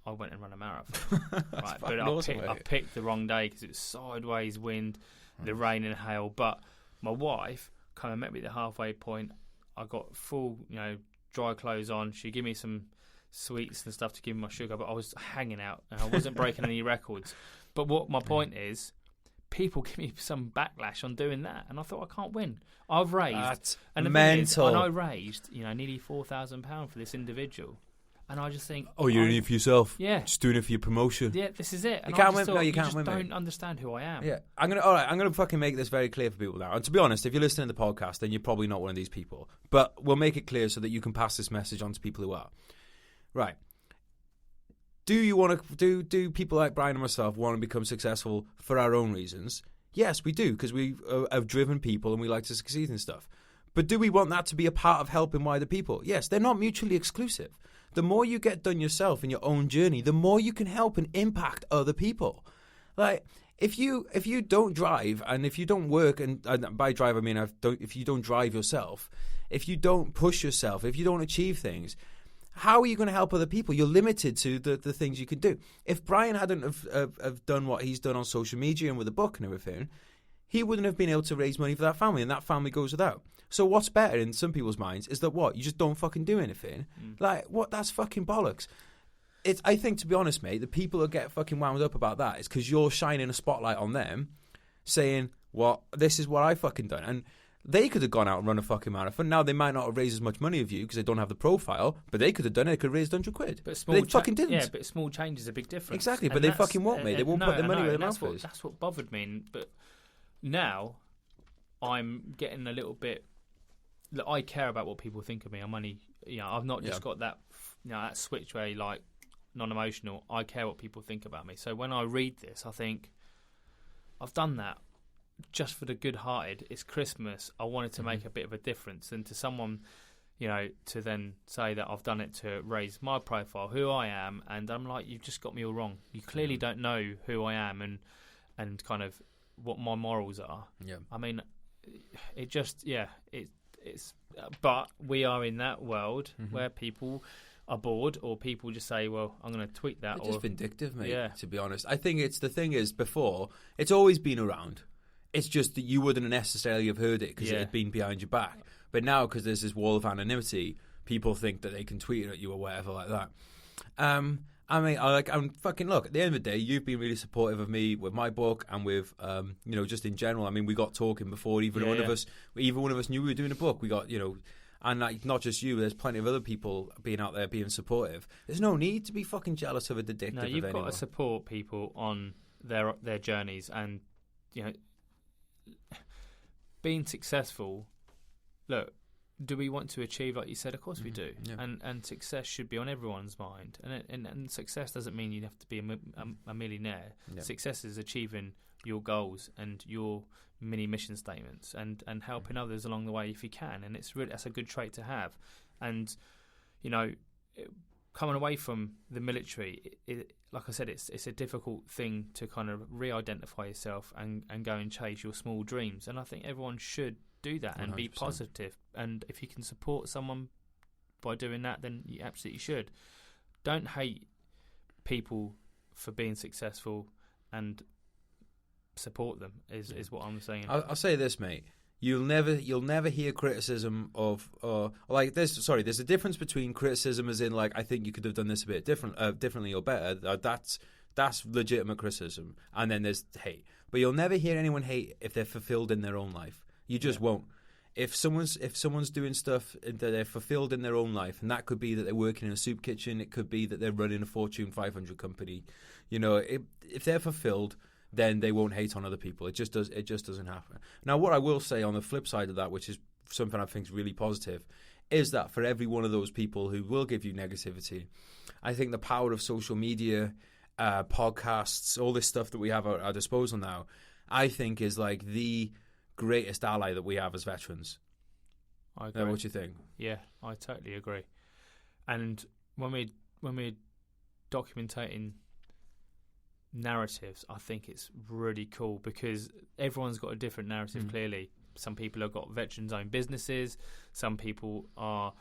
I went and ran a marathon. Right, but I picked the wrong day because it was sideways wind, the rain and hail. But my wife kind of met me at the halfway point. I got full, dry clothes on. She gave me some sweets and stuff to give me my sugar, but I was hanging out and I wasn't breaking any records. But what my point is, people give me some backlash on doing that, and I thought I can't win. I've raised, that's and mental. And I raised, nearly £4,000 for this individual, and I just think, you're doing it for yourself. Yeah, just doing it for your promotion. Yeah, this is it. And you can't win. No, you can't win. Don't understand who I am. Yeah, I'm gonna fucking make this very clear for people now. And to be honest, if you're listening to the podcast, then you're probably not one of these people. But we'll make it clear so that you can pass this message on to people who are. Right. Do you want to do people like Brian and myself want to become successful for our own reasons? Yes, we do, because we have driven people and we like to succeed in stuff. But do we want that to be a part of helping wider people? Yes, they're not mutually exclusive. The more you get done yourself in your own journey, the more you can help and impact other people. Like, if you don't drive, and if you don't work, and by drive I mean if you don't drive yourself, if you don't push yourself, if you don't achieve things, how are you going to help other people? You're limited to the things you can do. If Brian hadn't have done what he's done on social media and with the book and everything, he wouldn't have been able to raise money for that family, and that family goes without. So what's better in some people's minds is that you just don't fucking do anything. Like, what? That's fucking bollocks. I think, to be honest, mate, the people that get fucking wound up about that is because you're shining a spotlight on them, saying, this is what I fucking done. And they could have gone out and run a fucking marathon. Now they might not have raised as much money as you because they don't have the profile, but they could have done it. They could have raised £100. But they fucking didn't. Yeah, but small change is a big difference. Exactly, but they fucking won't, mate. They won't put their money where their mouth is. That's what bothered me. But now I'm getting a little bit. Look, I care about what people think of me. I'm only, I've not just got that, that switch where non-emotional. I care what people think about me. So when I read this, I think I've done that just for the good-hearted. It's Christmas. I wanted to make a bit of a difference, and to someone, to then say that I've done it to raise my profile, who I am, and I'm like, you've just got me all wrong. You clearly don't know who I am and kind of what my morals are. Yeah. I mean, it just, it's. But we are in that world where people are bored, or people just say, well, I'm going to tweet that. It's just vindictive, mate, to be honest. I think the thing is, before, it's always been around. It's just that you wouldn't necessarily have heard it because it had been behind your back. But now, because there's this wall of anonymity, people think that they can tweet at you or whatever like that. I'm fucking, look, at the end of the day, you've been really supportive of me with my book and with, just in general. I mean, we got talking before even one of us knew we were doing a book. We got, and not just you, there's plenty of other people being out there being supportive. There's no need to be fucking jealous of a detective. No, you've got to support people on their journeys, and, being successful. Look, do we want to achieve, like you said? Of course we do. Yeah. And success should be on everyone's mind. And success doesn't mean you have to be a millionaire. Yeah. Success is achieving your goals and your mini mission statements and helping others along the way if you can. And that's a good trait to have. And, coming away from the military, like I said, it's a difficult thing to kind of re-identify yourself and go and chase your small dreams. And I think everyone should do that and 100%. Be positive. And if you can support someone by doing that, then you absolutely should. Don't hate people for being successful, and support them is what I'm saying. I'll say this, mate. You'll never hear criticism of there's a difference between criticism as in I think you could have done this a bit differently or better. That's legitimate criticism, and then there's hate. But you'll never hear anyone hate if they're fulfilled in their own life. You just won't. If someone's doing stuff that they're fulfilled in their own life, and that could be that they're working in a soup kitchen, it could be that they're running a Fortune 500 company. If they're fulfilled, then they won't hate on other people. It just doesn't happen. Now, what I will say on the flip side of that, which is something I think is really positive, is that for every one of those people who will give you negativity, I think the power of social media, podcasts, all this stuff that we have at our disposal now, I think is like the greatest ally that we have as veterans. I agree. What do you think? Yeah, I totally agree. And when we're documenting narratives, I think it's really cool because everyone's got a different narrative. Clearly, some people have got veterans-owned businesses. Some people are,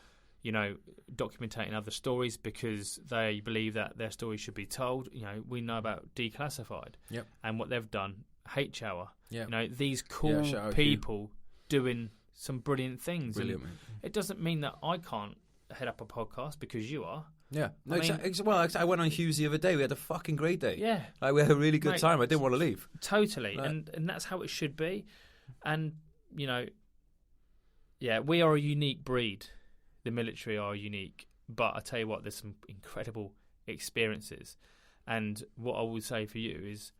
documenting other stories because they believe that their story should be told. We know about Declassified and what they've done. Hate Shower. These cool people doing some brilliant things. Brilliant. It doesn't mean that I can't head up a podcast because you are. Yeah. No, well, I went on Hughes the other day. We had a fucking great day. Yeah. Like, we had a really good time. I didn't want to leave. Totally. And that's how it should be. And, we are a unique breed. The military are unique. But I tell you what, there's some incredible experiences. And what I would say for you is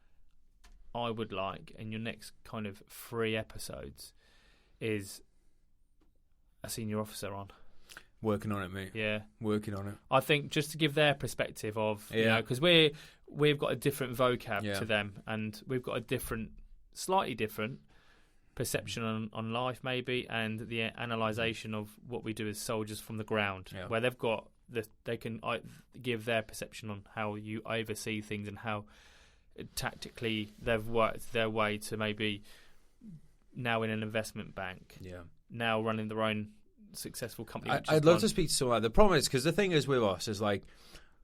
I would like, in your next kind of 3 episodes, is a senior officer on. Working on it, mate. Yeah. Working on it. I think just to give their perspective of, because we've got a different vocab to them, and we've got a slightly different perception on life maybe, and the analysation of what we do as soldiers from the ground, where they've got, they can give their perception on how you oversee things and how tactically they've worked their way to maybe now in an investment bank, now running their own successful company. I'd love to speak to someone. The problem is, because the thing is with us is like,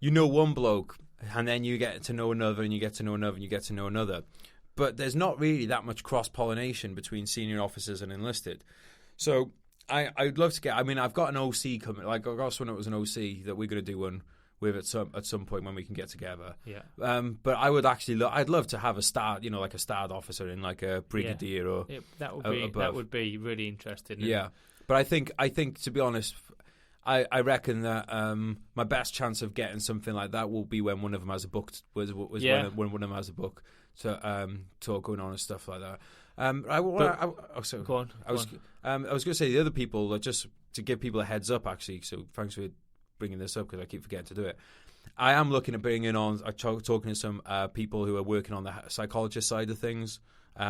one bloke and then you get to know another and you get to know another and you get to know another, but there's not really that much cross-pollination between senior officers and enlisted. So I'd love to get, I've got an OC coming, like I got someone that was an OC that we're going to do one with at some point when we can get together. But I would actually I'd love to have a start, like a starred officer in like a brigadier or that would be really interesting. Yeah. But I think to be honest, I reckon that my best chance of getting something like that will be when one of them has a book. When one of them has a book to talk going on and stuff like that. Go on. I was going to say the other people, just to give people a heads up, actually. So thanks for bringing this up because I keep forgetting to do it. I am looking at bringing on, talking to some people who are working on the psychologist side of things.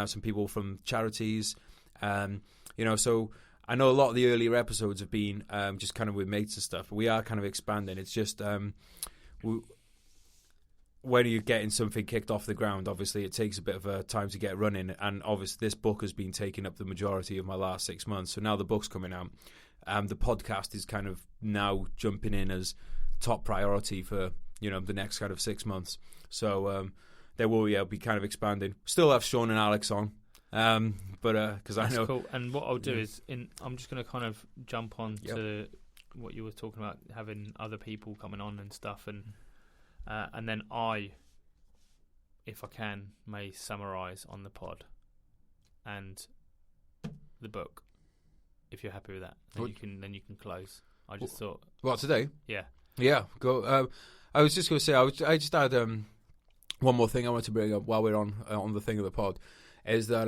Some people from charities. So. I know a lot of the earlier episodes have been just kind of with mates and stuff. But we are kind of expanding. It's just when you're getting something kicked off the ground, obviously it takes a bit of a time to get running. And obviously this book has been taking up the majority of my last 6 months. So now the book's coming out. The podcast is kind of now jumping in as top priority for the next kind of 6 months. So there will be kind of expanding. Still have Sean and Alex on. But because I know, cool. And what I'll do is, I'm just going to kind of jump on to what you were talking about, having other people coming on and stuff, and then I, if I can, may summarise on the pod and the book. If you're happy with that, then you can close. I just thought. What, today? Yeah. Go. I was just going to say, I just had one more thing I want to bring up while we're on the thing of the pod. Is that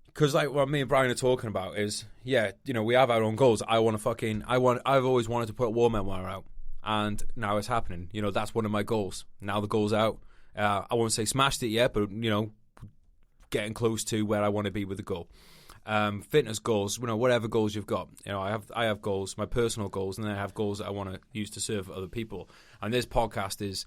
because like what me and Brian are talking about is we have our own goals. I've always wanted to put a war memoir out, and now it's happening. That's one of my goals. Now the goal's out. I won't say smashed it yet, but getting close to where I want to be with the goal. Fitness goals, whatever goals you've got. I have goals, my personal goals, and then I have goals that I want to use to serve other people. And this podcast is,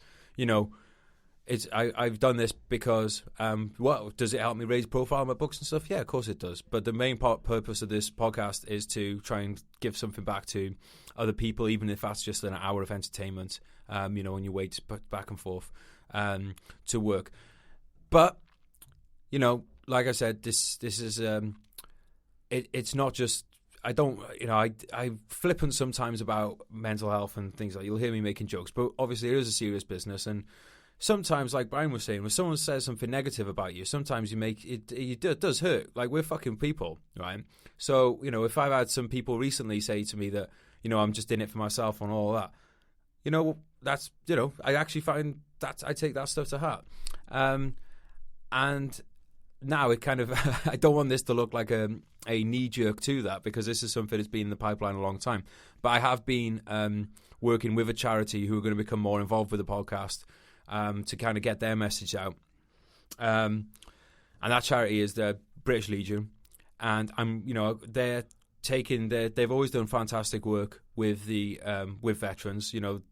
I've done this because, does it help me raise profile in my books and stuff? Yeah, of course it does. But the main purpose of this podcast is to try and give something back to other people, even if that's just an hour of entertainment, when you wait back and forth to work. But, like I said, this is, it's not just, I flippant sometimes about mental health and things like, you'll hear me making jokes, but obviously it is a serious business, and sometimes, like Brian was saying, when someone says something negative about you, sometimes you make it does hurt. Like, we're fucking people, right? So, if I've had some people recently say to me that, I'm just in it for myself and all that, that's, I actually find that I take that stuff to heart. And now it kind of I don't want this to look like a knee jerk to that, because this is something that's been in the pipeline a long time. But I have been working with a charity who are going to become more involved with the podcast to kind of get their message out. And that charity is the British Legion, and they're they've always done fantastic work with the with veterans. You know,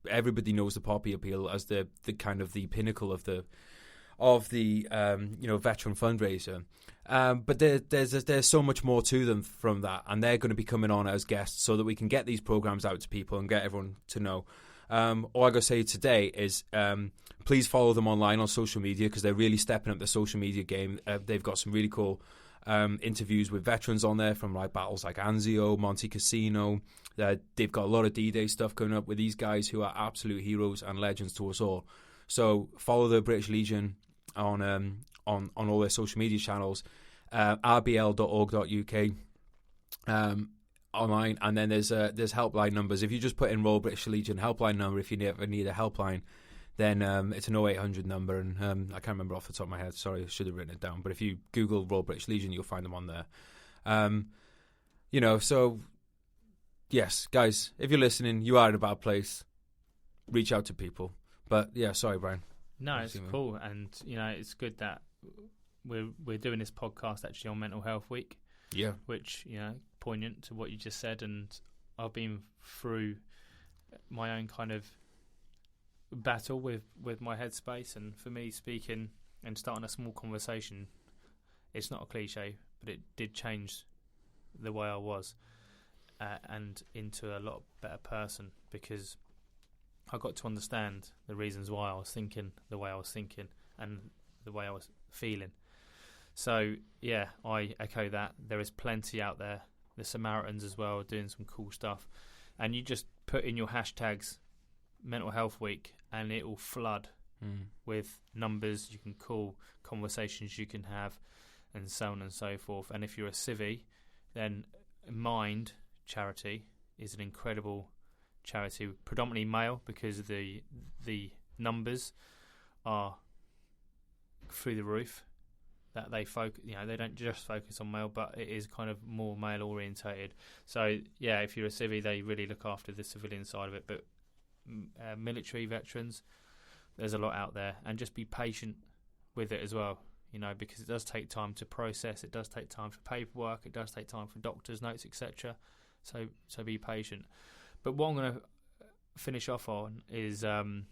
everybody knows the Poppy Appeal as the kind of the pinnacle of the veteran fundraiser. But there's so much more to them from that, and they're going to be coming on as guests so that we can get these programs out to people and get everyone to know. All I got to say today is please follow them online on social media, because they're really stepping up the social media game. They've got some really cool interviews with veterans on there from like battles like Anzio, Monte Cassino. They've got a lot of D-Day stuff coming up with these guys who are absolute heroes and legends to us all. So follow the British Legion on all their social media channels, rbl.org.uk online, and then there's helpline numbers. If you just put in Royal British Legion helpline number, if you ever need a helpline, then it's an 0800 number, and I can't remember off the top of my head. Sorry, I should have written it down. But if you Google Royal British Legion, you'll find them on there. So yes, guys, if you're listening, you are in a bad place. Reach out to people. But yeah, sorry, Brian. No, it's cool, and it's good that we're doing this podcast actually on Mental Health Week. Yeah, which poignant to what you just said, and I've been through my own kind of battle with my headspace, and for me, speaking and starting a small conversation, it's not a cliche, but it did change the way I was, and into a lot better person, because I got to understand the reasons why I was thinking the way I was thinking and the way I was feeling. So, yeah, I echo that. There is plenty out there. The Samaritans as well are doing some cool stuff. And you just put in your hashtags Mental Health Week and it will flood with numbers you can call, conversations you can have, and so on and so forth. And if you're a civvie, then Mind charity is an incredible charity, predominantly male, because the numbers are through the roof. That they focus, they don't just focus on male, but it is kind of more male orientated. So yeah, if you're a civvy, they really look after the civilian side of it. But military veterans, there's a lot out there, and just be patient with it as well. Because it does take time to process. It does take time for paperwork. It does take time for doctors' notes, etc. So be patient. But what I'm going to finish off on is, coming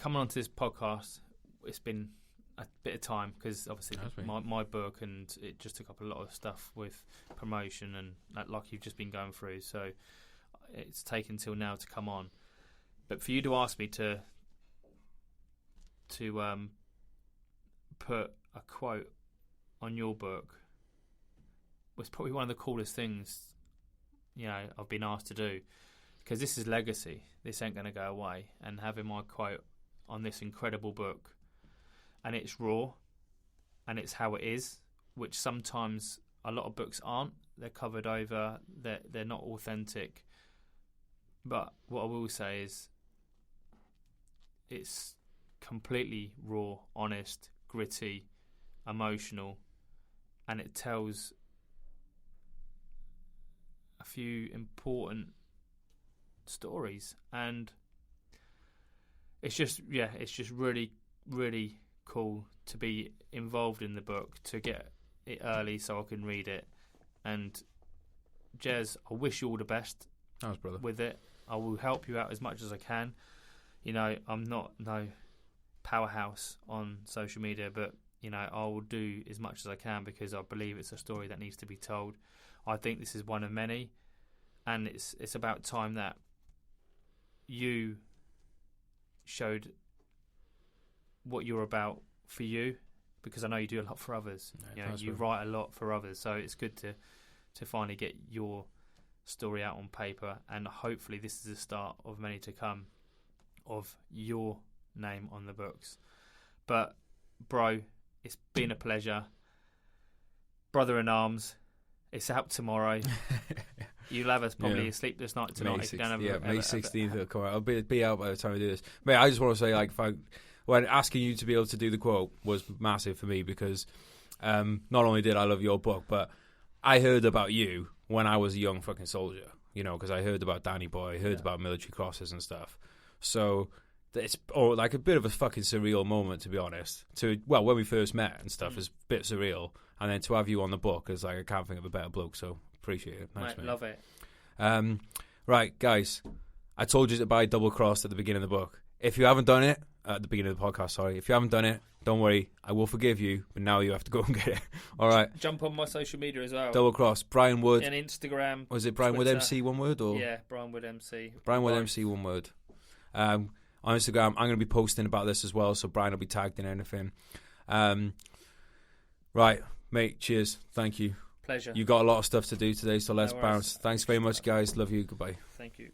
onto this podcast, it's been a bit of time, because obviously my book, and it just took up a lot of stuff with promotion and like you've just been going through. So it's taken till now to come on. But for you to ask me to put a quote on your book was probably one of the coolest things I've been asked to do, because this is legacy. This ain't going to go away. And having my quote on this incredible book, and it's raw, and it's how it is, which sometimes a lot of books aren't. They're covered over. They're not authentic. But what I will say is, it's completely raw, honest, gritty, emotional, and it tells a few important stories. And it's just really, really cool to be involved in the book, to get it early so I can read it. And Jez, I wish you all the best. Thanks, brother. With it. I will help you out as much as I can. I'm not no powerhouse on social media, but I will do as much as I can, because I believe it's a story that needs to be told. I think this is one of many, and it's about time that you showed what you're about for you, because I know you do a lot for others. You write a lot for others, so it's good to finally get your story out on paper, and hopefully this is the start of many to come, of your name on the books. But bro, it's been a pleasure. Brother in arms, it's out tomorrow. You'll have us probably a sleepless night tonight. May 16th it'll come out. I'll be out by the time we do this. Mate, I just want to say, when asking you to be able to do the quote was massive for me because not only did I love your book, but I heard about you when I was a young fucking soldier, you know, because I heard about Danny Boy, heard about military crosses and stuff. So it's like a bit of a fucking surreal moment, to be honest. When we first met and stuff, is a bit surreal. And then to have you on the book is like, I can't think of a better bloke, so appreciate it. Thanks, mate. Love it. Right, guys, I told you to buy Double Crossed at the beginning of the book. If you haven't done it, at the beginning of the podcast, sorry. If you haven't done it, don't worry, I will forgive you, but now you have to go and get it. All right. Jump on my social media as well. Double Cross, Brian Wood. And Instagram. Was it Brian Wood MC, one word? Or? Yeah, Brian Wood MC. Brian Wood MC, one word. On Instagram, I'm going to be posting about this as well, so Brian will be tagged in anything. Right, mate, cheers. Thank you. Pleasure. You got a lot of stuff to do today, so let's No worries. bounce. Thanks very much, guys. Love you. Goodbye. Thank you.